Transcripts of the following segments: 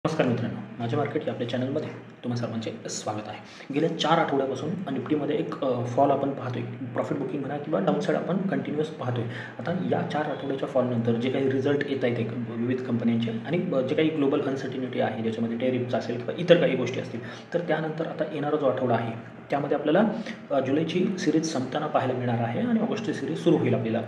नमस्कार मित्रांनो, माझ्या मार्केट या आपल्या चॅनलमध्ये तुम्हा सर्वांचे स्वागत आहे. गेल्या 4 आठवड्यापासून निफ्टीमध्ये एक फॉल आपण पाहतोय. प्रॉफिट बुकिंग म्हणा किंवा डाऊनसाईड आपण कंटिन्युअस पाहतोय. आता या 4 आठवड्याच्या फॉलनंतर जे काही रिझल्ट येत आहेत एक विविध कंपन्यांचे आणि जे काही ग्लोबल अनसर्टिनिटी आहे, ज्याच्यामध्ये टेरिफचा असेल किंवा इतर काही गोष्टी असतील, तर त्यानंतर आता येणारा जो आठवडा आहे त्यामध्ये आपल्याला जुलैची सिरीज संपताना पाहायला मिळणार आहे आणि ऑगस्टची सिरीज सुरू होईल आपल्याला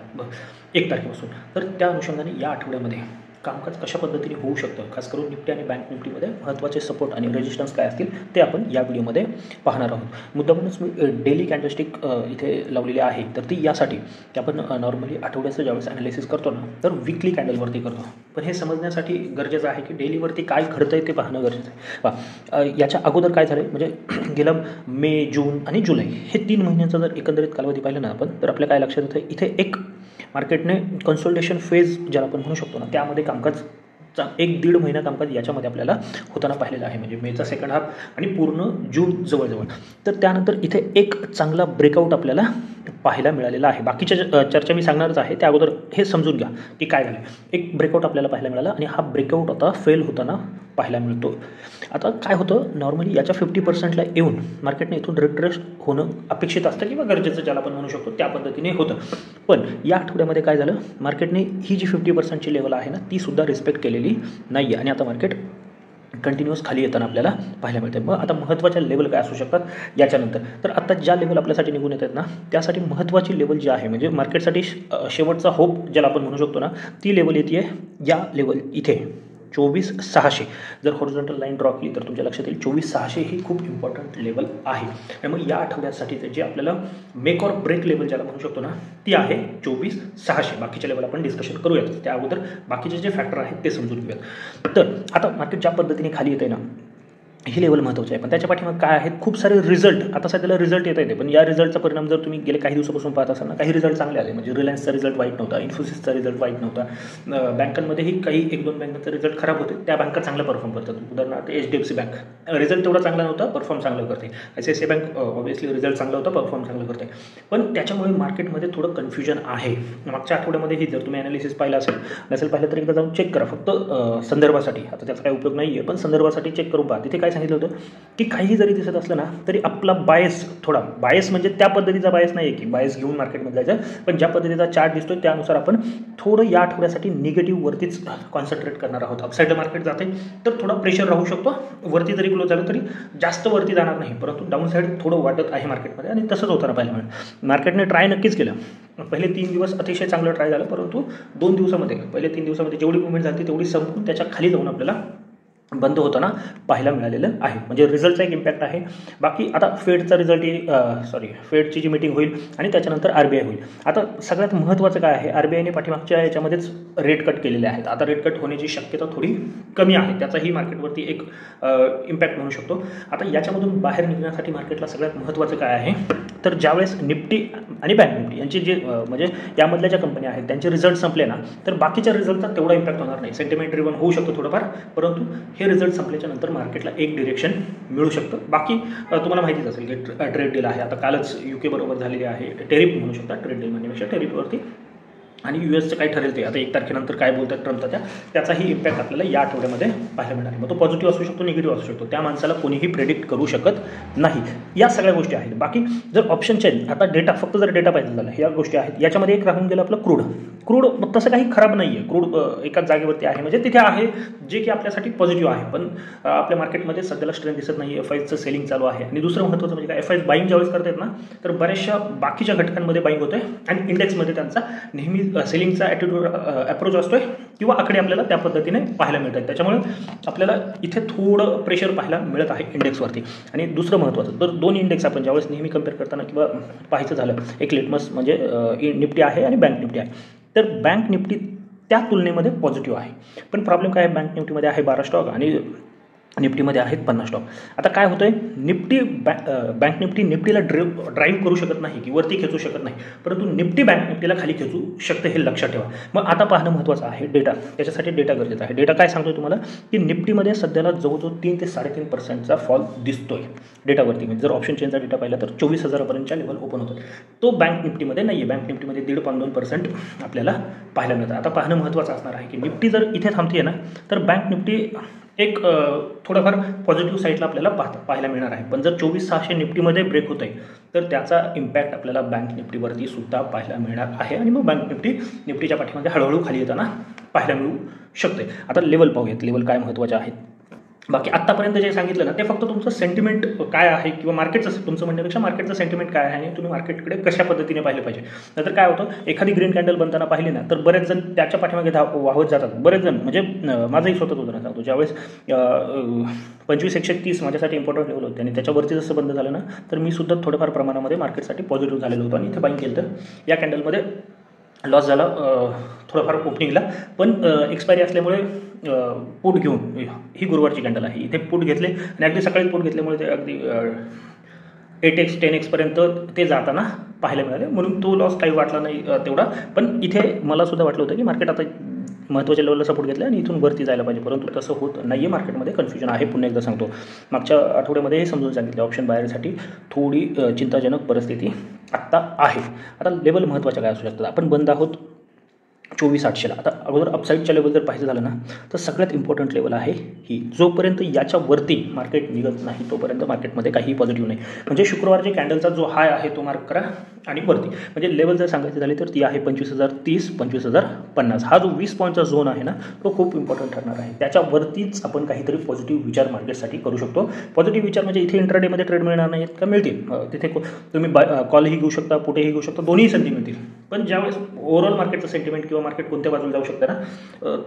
1 तारखेपासून. तर त्या अनुषंगाने या आठवड्यामध्ये कामकाज कशा पद्धतीने होऊ शकतं, खास करून निफ्टी आणि बँक निफ्टीमध्ये महत्त्वाचे सपोर्ट आणि रेजिस्टन्स काय असतील ते आपण या व्हिडिओमध्ये पाहणार आहोत. मुद्दामूनच मी डेली कॅन्डलस्टिक इथे लावलेली आहे, तर ती यासाठी की आपण नॉर्मली आठवड्याचं ज्यावेळेस ॲनालिसिस करतो ना, तर वीकली कॅन्डलवरती करतो. पण हे समजण्यासाठी गरजेचं आहे की डेलीवरती काय घडतं आहे ते पाहणं गरजेचं आहे. याच्या अगोदर काय झालं म्हणजे गेलं मे, जून आणि जुलै हे 3 महिन्यांचा जर एकंदरीत कालावधी पाहिला ना आपण, तर आपल्या काय लक्षात येतं, इथे एक मार्केटने कन्सोलिडेशन फेज ज्याला आपण म्हणू शकतो ना, त्यामध्ये कामकाज 1-1.5 महिना कामकाज याच्यामध्ये आपल्याला होताना पाहिलेलं आहे. म्हणजे मेचा सेकंड हाफ आणि पूर्ण जून जवळजवळ. तर त्यानंतर इथे एक चांगला ब्रेकआउट आपल्याला पाहायला मिळालेला आहे. बाकीच्या चर्चा मी सांगणारच आहे, त्या अगोदर हे समजून घ्या की काय झालं. एक ब्रेकआउट आपल्याला पाहायला मिळाला आणि हा ब्रेकआउट आता फेल होताना पाहायला मिळतो. आता काय होतं, नॉर्मली याच्या 50%ला येऊन मार्केटने इथून रिट्रेस होणं अपेक्षित असतं किंवा गरजेचं ज्याला आपण म्हणू शकतो त्या पद्धतीने होतं. पण या आठवड्यामध्ये काय झालं, मार्केटने ही जी 50%ची लेवल आहे ना, ती सुद्धा रिस्पेक्ट केलेली नाही आहे आणि आता मार्केट कंटिन्युअस खाली येताना आपल्याला पाहायला मिळते. मग आता महत्त्वाच्या लेवल काय असू शकतात याच्यानंतर, तर आता ज्या लेवल आपल्यासाठी निघून येत आहेत ना, त्यासाठी महत्त्वाची लेवल जी आहे म्हणजे मार्केटसाठी शेवटचा होप ज्याला आपण म्हणू शकतो ना, ती लेवल येते या लेवल इथे 24,600. जर हॉरिझॉन्टल लाईन ड्रॉ केली तर तुमच्या लक्षात येईल 24,600 ही खूप इम्पॉर्टंट लेवल आहे. त्यामुळे या आठवड्यासाठी जे आपल्याला मेक ऑर ब्रेक लेवल ज्याला म्हणू शकतो ना, ती आहे 24,600. बाकीच्या लेवल आपण डिस्कशन करूयात, त्या अगोदर बाकीचे जे फॅक्टर आहेत ते समजून घेऊयात. तर आता मार्केट ज्या पद्धतीने खाली येते ना, ही लेवल महत्त्वाची आहे. पण त्याच्या पाठीमागे काय आहेत, खूप सारे रिझल्ट आता सध्याला रिझल्ट येत आहे. पण या रिझल्टचा परिणाम जर तुम्ही गेले काही दिवसापासून पाहत असाल ना, काही रिझल्ट चांगले आले. म्हणजे रिलायन्सचा रिझल्ट वाईट नव्हता, इन्फोसिसचा रिझल्ट वाईट नव्हता. बँकांमध्येही काही 1-2 बँकांचे रिझल्ट खराब होते, त्या बँका चांगलं परफॉर्म करतात. उदाहरणार्थ HDFC बँक रिझल्ट तेवढा चांगला नव्हता, परफॉर्म चांगलं करते. ICICI बँक ऑब्व्हियसली रिझल्ट चांगला होता, परफॉर्म चांगलं करते. पण त्याच्यामुळे मार्केटमध्ये थोडं कन्फ्युजन आहे. मागच्या आठवड्यामध्येही जर तुम्ही ॲनालिसिस पाहिलं असेल, नसेल पाहिलं तर एकदा जाऊन चेक करा, फक्त संदर्भासाठी. आता त्याचा काही उपयोग नाही आहे, पण संदर्भासाठी चेक करून पहा. तिथे काय सांगितलं होतं की काही जरी दिसत असलं ना, तरी आपला बायस थोडा बायस म्हणजे त्या पद्धतीचा बायस नाही आहे की बायस घेऊन मार्केटमध्ये जायचं, पण ज्या पद्धतीचा चार्ट दिसतोय त्यानुसार आपण थोडं या आठवड्यासाठी निगेटिव्हवरतीच कॉन्सन्ट्रेट करणार आहोत. अपसाईडला मार्केट जाते तर थोडा प्रेशर राहू शकतो. वरती जरी क्लोज झालं तरी जास्त वरती जाणार नाही, परंतु डाऊन साईड थोडं वाटत आहे मार्केटमध्ये आणि तसंच होताना पाहायला मिळेल. मार्केटने ट्राय नक्कीच केलं. पहिले 3 दिवस अतिशय चांगलं ट्राय झालं, परंतु 2 दिवसामध्ये पहिले 3 दिवसामध्ये जेवढी मुवमेंट झाली तेवढी संपून त्याच्या खाली जाऊन आपल्याला बंद होताना पाहायला मिळालेलं आहे. म्हणजे रिझल्टचा एक इम्पॅक्ट आहे. बाकी आता फेडचा रिझल्ट फेडची जी मीटिंग होईल आणि त्याच्यानंतर RBI होईल. आता सगळ्यात महत्त्वाचं काय आहे, RBIने पाठीमागच्या याच्यामध्येच रेट कट केलेले आहेत. आता रेट कट होण्याची शक्यता थोडी कमी आहे, त्याचाही मार्केटवरती एक इम्पॅक्ट म्हणू शकतो. आता याच्यामधून बाहेर निघण्यासाठी मार्केटला सगळ्यात महत्त्वाचं काय आहे, तर ज्यावेळेस निफ्टी आणि बँक निफ्टी यांचे जे म्हणजे यामधल्या ज्या कंपन्या आहेत त्यांचे रिझल्ट संपले ना, तर बाकीच्या रिझल्टचा तेवढा इम्पॅक्ट होणार नाही. सेंटिमेंट ड्रिव्हन होऊ शकतो थोडंफार, परंतु हे रिझल्ट संपल्याच्या नंतर मार्केटला एक डिरेक्शन मिळू शकतं. बाकी तुम्हाला माहितीच असेल की ट्रेड डील आहे. आता कालच UK बरोबर झालेली आहे. टेरिफ म्हणू शकता, ट्रेड डील म्हणण्यापेक्षा टेरिफवरती. आणि USचं काय ठरेल ते आता 1 तारखेनंतर काय बोलतात ट्रम्पचा, त्याचाही इम्पॅक्ट आपल्याला या आठवड्यामध्ये पाहायला मिळणार आहे. मग तो पॉझिटिव्ह असू शकतो, निगेटिव्ह असू शकतो, त्या माणसाला कोणीही प्रेडिक्ट करू शकत नाही. या सगळ्या गोष्टी आहेत. बाकी जर ऑप्शन चेंज, आता डेटा फक्त जर डेटा पाहिजे झाला, ह्या गोष्टी आहेत. याच्यामध्ये एक राहून गेलं आपलं क्रूड तसं काही खराब नाही आहे. क्रूड एकाच जागेवरती आहे, म्हणजे तिथे आहे जे की आपल्यासाठी पॉझिटिव्ह आहे. पण आपल्या मार्केटमध्ये सध्याला स्ट्रेंथ दिसत नाही. FIचं सेलिंग चालू आहे. आणि दुसरं महत्त्वाचं म्हणजे काय, FI बाईंग ज्यावेळेस करतात ना, तर बऱ्याचशा बाकीच्या घटकांमध्ये बाईंग होते आणि इंडेक्समध्ये त्यांचा नेहमी सेलिंगचा अप्रोच असतोय किंवा आकडे आपल्याला त्या पद्धतीने पाहायला मिळतात. त्याच्यामुळे आपल्याला इथे थोडं प्रेशर पाहायला मिळत आहे इंडेक्सवरती. आणि दुसरं महत्त्वाचं, तर 2 इंडेक्स आपण ज्यावेळेस नेहमी कम्पेअर करताना किंवा पाहायचं झालं, एक लिटमस म्हणजे निफ्टी आहे आणि बँक निफ्टी आहे. तर बँक निफ्टी त्या तुलनेमध्ये पॉझिटिव्ह आहे. पण प्रॉब्लेम काय आहे, बँक निफ्टीमध्ये आहे 12 स्टॉक आणि निफ्टीमध्ये आहेत 50 स्टॉक. आता काय होतंय, बँक निफ्टीला ड्राईव्ह करू शकत नाही की वरती खेचू शकत नाही, परंतु निफ्टी बँक निफ्टीला खाली खेचू शकते, हे लक्षात ठेवा. मग आता पाहणं महत्त्वाचं आहे डेटा. त्याच्यासाठी डेटा गरजेचा आहे. डेटा काय सांगतोय तुम्हाला की निफ्टीमध्ये सध्याला जवळजवळ 3 ते 3.5% फॉल दिसतोय डेटावरती. म्हणजे जर ऑप्शन चेंजचा डेटा पाहिला तर 24,000पर्यंतच्या लेवल ओपन होतात. तो बँक निफ्टीमध्ये नाही आहे. बँक निफ्टीमध्ये 1.5-2% आपल्याला पाहायला मिळतं. आता पाहणं महत्त्वाचं असणार आहे की निफ्टी जर इथे थांबते ना, तर बँक निफ्टी एक थोडंफार पॉझिटिव्ह साईडला आपल्याला पाहायला मिळणार आहे. पण जर 24,600 निफ्टीमध्ये ब्रेक होत आहे तर त्याचा इम्पॅक्ट आपल्याला बँक निफ्टीवरती सुद्धा पाहायला मिळणार आहे आणि मग बँक निफ्टीच्या पाठीमध्ये हळूहळू खाली येताना पाहायला मिळू शकते. आता लेवल पाहूयात, लेवल काय महत्त्वाचे आहेत. बाकी आत्तापर्यंत जे सांगितलं ना ते फक्त तुमचं सेंटिमेंट काय आहे किंवा मार्केटचं, तुमचं म्हणण्यापेक्षा मार्केटचं सेंटिमेंट काय आहे आणि तुम्ही मार्केटकडे कशा पद्धतीने पाहिलं पाहिजे. नंतर काय होतं, एखादी ग्रीन कॅन्डल बनताना पाहिली ना तर बरेच जण त्याच्या पाठीमागे वाहत जातात. बरेच जण म्हणजे माझंही स्वतःच उदाहरण सांगतो, ज्यावेळेस 25,130 माझ्यासाठी इम्पॉर्टंट लेवल होते आणि त्याच्यावरती जसं बंद झालं ना तर मी सुद्धा थोड्याफार प्रमाणामध्ये मार्केटसाठी पॉझिटिव्ह झालेलो होतो आणि इथे बाईंग केलं. तर या कॅन्डलमध्ये लॉस झाला थोडंफार ओपनिंगला, पण एक्सपायरी असल्यामुळे पुट घेऊन, ही गुरुवारची कॅन्डल आहे, इथे पुट घेतले आणि अगदी सकाळी पुट घेतल्यामुळे ते अगदी 8x 10x पर्यंत ते जाताना पाहायला मिळाले. म्हणून तो लॉस काही वाटला नाही तेवढा. पण इथे मला सुद्धा वाटलं होतं की मार्केट आता महत्त्वाच्या लेवलला सपोर्ट घेतला आणि इथून वरती जायला पाहिजे, परंतु तसं होत नाही आहे. मार्केटमध्ये कन्फ्युजन आहे, पुन्हा एकदा सांगतो. मागच्या आठवड्यामध्ये हे समजून सांगितलं, ऑप्शन बायरसाठी थोडी चिंताजनक परिस्थिती आत्ता आहे. आता लेवल महत्त्वाच्या काय असू शकतात. आपण बंद आहोत 24,800ला. आता अगोदर अपसाईडच्या लेवल जर पाहिजे झालं ना तर सगळ्यात इम्पॉर्टंट लेवल आहे ही. जोपर्यंत याच्यावरती मार्केट निघत नाही तोपर्यंत मार्केटमध्ये काहीही पॉझिटिव्ह नाही. म्हणजे शुक्रवारच्या कॅन्डलचा जो हाय आहे तो मार्क करा आणि वरती, म्हणजे लेवल जर सांगायची झाली तर ती आहे 25,030 25,050. हा जो 20 पॉईंटचा झोन आहे ना तो खूप इम्पॉर्टंट ठरणार आहे. त्याच्यावरतीच आपण काहीतरी पॉझिटिव्ह विचार मार्केटसाठी करू शकतो. पॉझिटिव्ह विचार म्हणजे इथे इंट्राडेमध्ये ट्रेड मिळणार नाहीत का, मिळतील. तिथे तुम्ही कॉलही घेऊ शकता, पुटेही घेऊ शकता, दोन्ही संधी मिळतील. पण ज्यावेळेस ओव्हरऑल मार्केटचं सेंटिमेंट किंवा मार्केट कोणत्या बाजूला जाऊ शकतं ना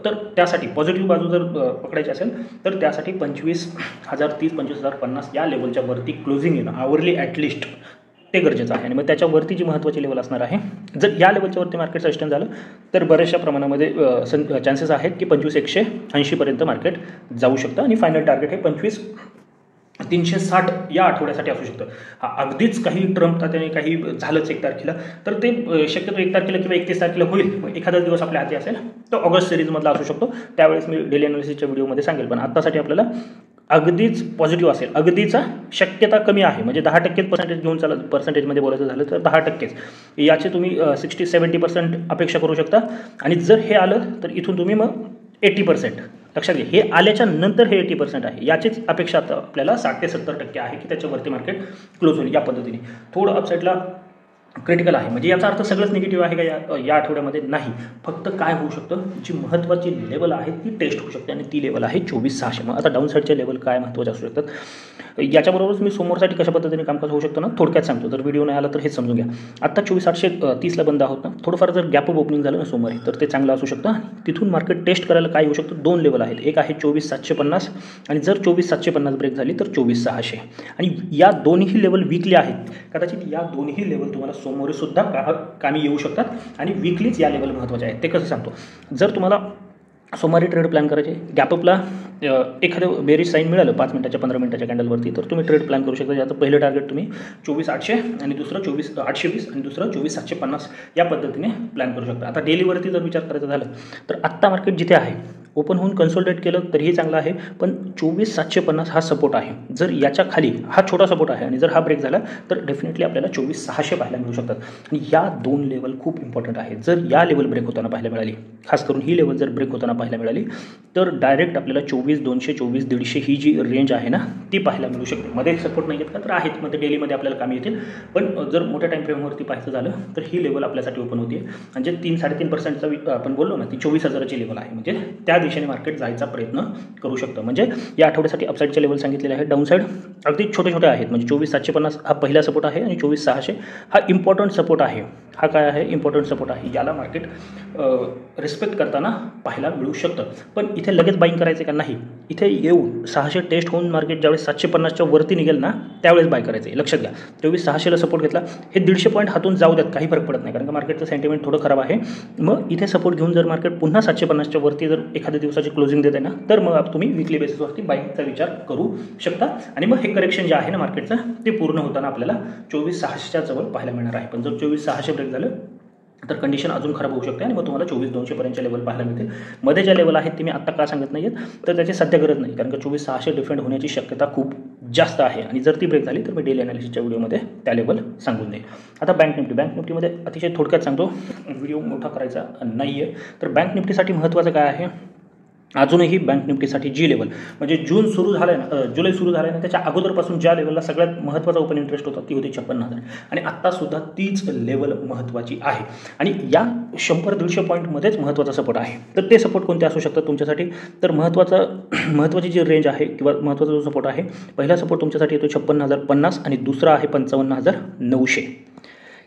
तर त्यासाठी पॉझिटिव्ह बाजू जर पकडायची असेल तर त्यासाठी 25,030 25,050 या लेवलच्या वरती क्लोजिंग येणं आवरली ॲटलिस्ट ते गरजेचं आहे. आणि मग त्याच्यावरती जी महत्त्वाची लेवल असणार आहे, जर या लेवलच्या वरती मार्केट सस्टेन झालं तर बऱ्याचशा प्रमाणामध्ये चान्सेस आहेत की 25,180 पर्यंत मार्केट जाऊ शकतं आणि फायनल टार्गेट हे 25,360 या आठवड्यासाठी असू शकतं. हा अगदीच काही ट्रम्प त्याने काही झालंच 1 तारखेला तर ते शक्यतो 1 तारखेला किंवा 31 तारखेला होईल. मग एखादा दिवस आपल्या हाती असेल तो ऑगस्ट सिरीजमधला असू शकतो, त्यावेळेस मी डेली अनालिसिसच्या व्हिडिओमध्ये सांगेल. पण आत्तासाठी आपल्याला अगदीच पॉझिटिव्ह असेल, अगदीचा शक्यता कमी आहे, म्हणजे 10% पर्सेंटेज घेऊन चालत, पर्सेंटेजमध्ये बोलायचं झालं तर 10%. याचे तुम्ही 60-70% अपेक्षा करू शकता. आणि जर हे आलं तर इथून तुम्ही मग 80%. लक्षात घ्या, हे आल्याच्या नंतर हे 80% आहे. याचीच अपेक्षा आता आपल्याला 60 ते 70% आहे की त्याच्यावरती मार्केट क्लोज होईल. या पद्धतीने थोडं अपसाईडला क्रिटिकल आहे, म्हणजे याचा अर्थ सगळंच निगेटिव्ह आहे का या आठवड्यामध्ये नाही. फक्त काय होऊ शकतं, जी महत्त्वाची लेवल आहे ती टेस्ट होऊ शकते आणि ती लेवल आहे 24,600. मग आता डाऊन साईडचे लेवल काय महत्त्वाचे असू शकतात. याच्याबरोबरच मी सोमवारसाठी कशा पद्धतीने कामकाज होऊ शकतं ना थोडक्यात सांगतो. जर व्हिडिओ नाही आला तर हेच समजून घ्या. आत्ता 24,830ला बंद आहोत ना, थोडंफार जर गॅप अप ओपनिंग झालं ना सोमवारी तर ते चांगलं असू शकतं. तिथून मार्केट टेस्ट करायला काय होऊ शकतं, 2 लेवल आहेत. एक आहे 24,750 आणि जर 24,750 ब्रेक झाली तर 24,600. आणि या दोन्ही लेवल वीकली आहेत. कदाचित या दोन्ही लेवल तुम्हाला सोमवारी सुद्धा कामी येऊ शकतात आणि वीकलीच या लेवल महत्त्वाचे आहेत. ते कसं सांगतो, जर तुम्हाला सोमवारी ट्रेड प्लॅन करायचे, गॅपअपला एखादं बेरीज साईन मिळालं 5 मिनिटाच्या 15 मिनिटाच्या कॅन्डलवरती तर तुम्ही ट्रेड प्लॅन करू शकता. याचं पहिलं टार्गेट तुम्ही 24,800 आणि दुसरं 24,820 आणि दुसरं 24,750 या पद्धतीने प्लॅन करू शकता. आता डेलीवरती जर विचार करायचा झालं तर आत्ता मार्केट जिथे आहे ओपन होऊन कन्सोलिडेट केलं तरीही चांगलं आहे, पण 24,750 हा सपोर्ट आहे. जर याच्या खाली हा छोटा सपोर्ट आहे आणि जर हा ब्रेक झाला तर डेफिनेटली आपल्याला 24,600 पाहायला मिळू शकतात. आणि या 2 लेवल खूप इम्पॉर्टंट आहे. जर या लेवल ब्रेक होताना पाहायला मिळाली, खास करून ही लेवल जर ब्रेक होताना पाहायला मिळाली तर डायरेक्ट आपल्याला 24,200 24,150 ही जी रेंज आहे ना ती पाहायला मिळू शकते. मध्ये सपोर्ट नाही आहेत का तर आहेत, मध्ये डेलीमध्ये आपल्याला कामी येतील. पण जर मोठ्या टाईम फ्रेमवरती पाहायचं झालं तर ही लेवल आपल्यासाठी ओपन होते. म्हणजे 3-3.5%चा आपण बोललो ना ती 24,000ची लेवल आहे. म्हणजे त्या दिशेने मार्केट जायचा प्रयत्न करू शकतं. म्हणजे या आठवड्यासाठी अपसाईडचे लेवल सांगितलेले आहेत. डाऊनसाईड अगदी छोटे छोटे आहेत. म्हणजे 24,750 हा पहिला सपोर्ट आहे आणि 24,600 हा इम्पॉर्टंट सपोर्ट आहे. हा काय आहे, इम्पॉर्टंट सपोर्ट आहे. याला मार्केट रिस्पेक्ट करताना पाहायला मिळू शकतं. पण इथे लगेच बाईंग करायचं का नाही, इथे येऊन 600 टेस्ट होऊन मार्केट ज्यावेळेस 750च्या वरती निघेल ना त्यावेळेस बाय करायचं आहे. लक्षात घ्या, 24,600ला सपोर्ट घेतला, हे 150 पॉईंट हातून जाऊ द्यात, काही फरक पडत नाही, कारण का मार्केटचं सेंटिमेंट थोडं खराब आहे. मग इथे सपोर्ट घेऊन जर मार्केट पुन्हा 750च्या वरती जर एखाद्या दिवसाची क्लोजिंग देते ना तर मग तुम्ही वीकली बेसिसवरती बाईंगचा विचार करू शकता. आणि मग हे करेक्शन जे आहे ना मार्केटचं ते पूर्ण होताना आपल्याला 24,600च्या जवळ पाहायला मिळणार आहे. पण जर 24,600 ब्रेक झालं तर कंडिशन अजून खराब होऊ शकते आणि मग तुम्हाला 24,200 पर्यंतच्या लेवल पाहायला मिळतील. मध्ये ज्या लेवल आहेत ते मी आत्ता का सांगत नाही आहेत तर त्याची सध्या गरज नाही, कारण का 24,600 डिफेंड होण्याची शक्यता खूप जास्त आहे. आणि जर ती ब्रेक झाली तर मी डेली अनालिसिसच्या व्हिडिओमध्ये त्या लेवल सांगून देईन. आता बँक निफ्टीमध्ये अतिशय थोडक्यात सांगतो, व्हिडिओ मोठा करायचा नाही आहे. तर बँक निफ्टीसाठी महत्त्वाचं काय आहे, अजूनही बँक निफ्टीसाठी जी लेवल म्हणजे जून सुरू झालं आहे ना, जुलै सुरू झालं आहे ना, त्याच्या अगोदरपासून ज्या लेवलला सगळ्यात महत्त्वाचा ओपन इंटरेस्ट होता ती होती 56,000 आणि आत्तासुद्धा तीच लेवल महत्त्वाची आहे. आणि या 100-150 पॉईंटमध्येच महत्त्वाचा सपोर्ट आहे. तर ते सपोर्ट कोणते असू शकतात तुमच्यासाठी? तर महत्त्वाची जी रेंज आहे किंवा महत्त्वाचा जो सपोर्ट आहे, पहिला सपोर्ट तुमच्यासाठी येतो 56,050 आणि दुसरा आहे 55,900.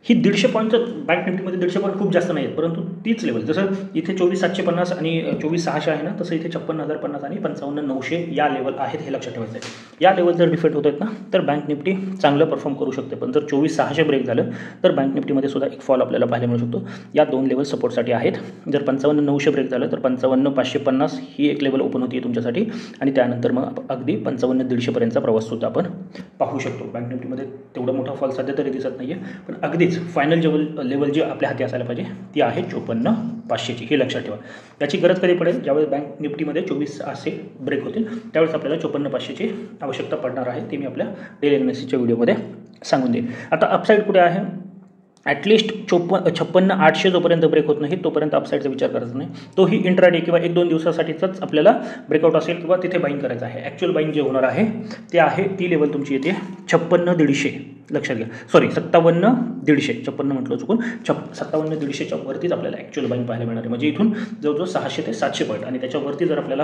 ही 150 पॉईंटचं बँक निफ्टीमध्ये 150 पॉईंट खूप जास्त नाही आहेत, परंतु तीच लेवल जसं इथे 24,750 आणि 24,600 आहे ना, तसं इथे 56,050 आणि 55,900 या लेवल आहेत, हे लक्षात ठेवायचं आहे. या लेवल जर डिफेक्ट होत आहेत ना, तर बँक निफ्टी चांगलं परफॉर्म करू शकते. पण जर 24,600 ब्रेक झालं तर बँक निफ्टीमध्ये सुद्धा एक फॉल आपल्याला पाहायला मिळू शकतो. या 2 लेवल सपोर्टसाठी आहेत. जर 55,900 ब्रेक झालं तर 55,550 ही एक लेवल ओपन होती तुमच्यासाठी आणि त्यानंतर मग अगदी 55,150 पर्यंतचा प्रवाससुद्धा आपण पाहू शकतो. बँक निफ्टीमध्ये तेवढा मोठा फॉल सध्या तरी दिसत नाही आहे, पण अगदी फायनल लेवल जी आपल्या हाती असायला पाहिजे ती आहे 54,500ची. हे लक्षात ठेवा. याची गरज कधी पडेल? ज्यावेळेस बँक निफ्टीमध्ये 24,600 ब्रेक होतील त्यावेळेस आपल्याला 54,500ची आवश्यकता पडणार आहे. ते मी आपल्या डेली अनालिसिसच्या व्हिडिओमध्ये सांगून देईन. आता अपसाईड कुठे आहे? ॲटलिस्ट 56,800 जोपर्यंत ब्रेक होत नाही तोपर्यंत अपसाईडचा विचार करायचा नाही. तोही इंट्राडे किंवा 1-2 दिवसासाठीच आपल्याला ब्रेकआउट असेल किंवा तिथे बाईंग करायचं आहे. ॲक्च्युअल बाईंग जे होणार आहे ते आहे ती लेवल तुमची येते 56,150. लक्षात घ्या, सॉरी 57,150, 56 म्हटलं चुकून, 57,150च्या वरतीच आपल्याला ॲक्च्युअल बाईंग पाहायला मिळणार आहे. म्हणजे इथून जवळजवळ 600 ते 700 पॉईंट आणि त्याच्यावरती जर आपल्याला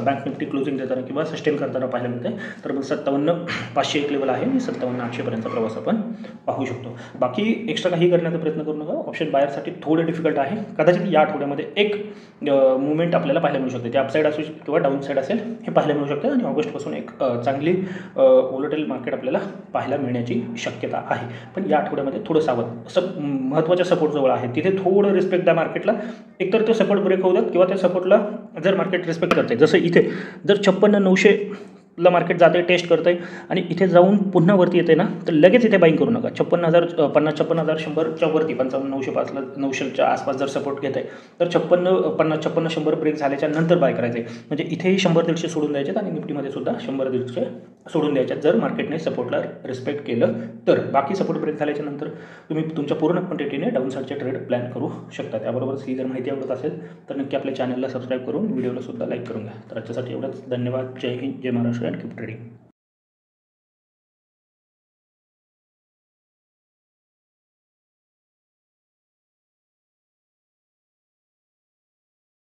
बँक निफ्टी क्लोजिंग देताना किंवा सस्टेन करताना पाहायला मिळते तर मग 57,500 एक लेवल आहे आणि 57,800 पर्यंतचा प्रवास आपण पाहू शकतो. बाकी एक्स्ट्रा काही करण्याचा प्रयत्न करू नका. ऑप्शन बायरसाठी थोडं डिफिकल्ट आहे. कदाचित या आठवड्यामध्ये एक मुवमेंट आपल्याला पाहायला मिळू शकते. ते अपसाईड असू शकते किंवा डाऊन साईड असेल हे पाहायला मिळू शकते आणि ऑगस्टपासून एक चांगली वोलेटाईल मार्केट आपल्याला पाहायला मिळण्याची शक्यता आहे. पण या आठवड्यामध्ये थोडं सावध. महत्त्वाच्या सपोर्टजवळ आहे तिथे थोडं रिस्पेक्ट द्या मार्केटला. एकतर तो सपोर्ट ब्रेक होऊ द्यात किंवा त्या सपोर्टला जर मार्केट रिस्पेक्ट करते, जसं इथे जर 56,900 ला मार्केट जाते, टेस्ट करते आणि इथे जाऊन पुन्हा वरती येते ना, तर लगेच इथे बाईंग करू नका. 56,100च्या वरती 55,905ला 900च्या आसपास जर सपोर्ट घेत आहे तर 56,100 ब्रेक झाल्याच्या नंतर बाय करायचं आहे. म्हणजे इथेही 100-150 सोडून द्यायचे आणि निफ्टीमध्ये सुद्धा 100-150 सोडून द्यायच्या जर मार्केटने सपोर्टला रिस्पेक्ट केलं तर. बाकी सपोर्ट ब्रेक झाल्याच्या नंतर तुम्ही तुमच्या पूर्ण क्वांटिटीने डाऊन साईडचे ट्रेड प्लॅन करू शकता. त्याबरोबरच ही जर माहिती आवडत असेल तर नक्की आपल्या चॅनलला सबस्क्राईब करून व्हिडिओला सुद्धा लाईक करून घ्या. तर आजच्यासाठी एवढंच. धन्यवाद. जय हिंद, जय महाराष्ट्र अँड कीप ट्रेडिंग.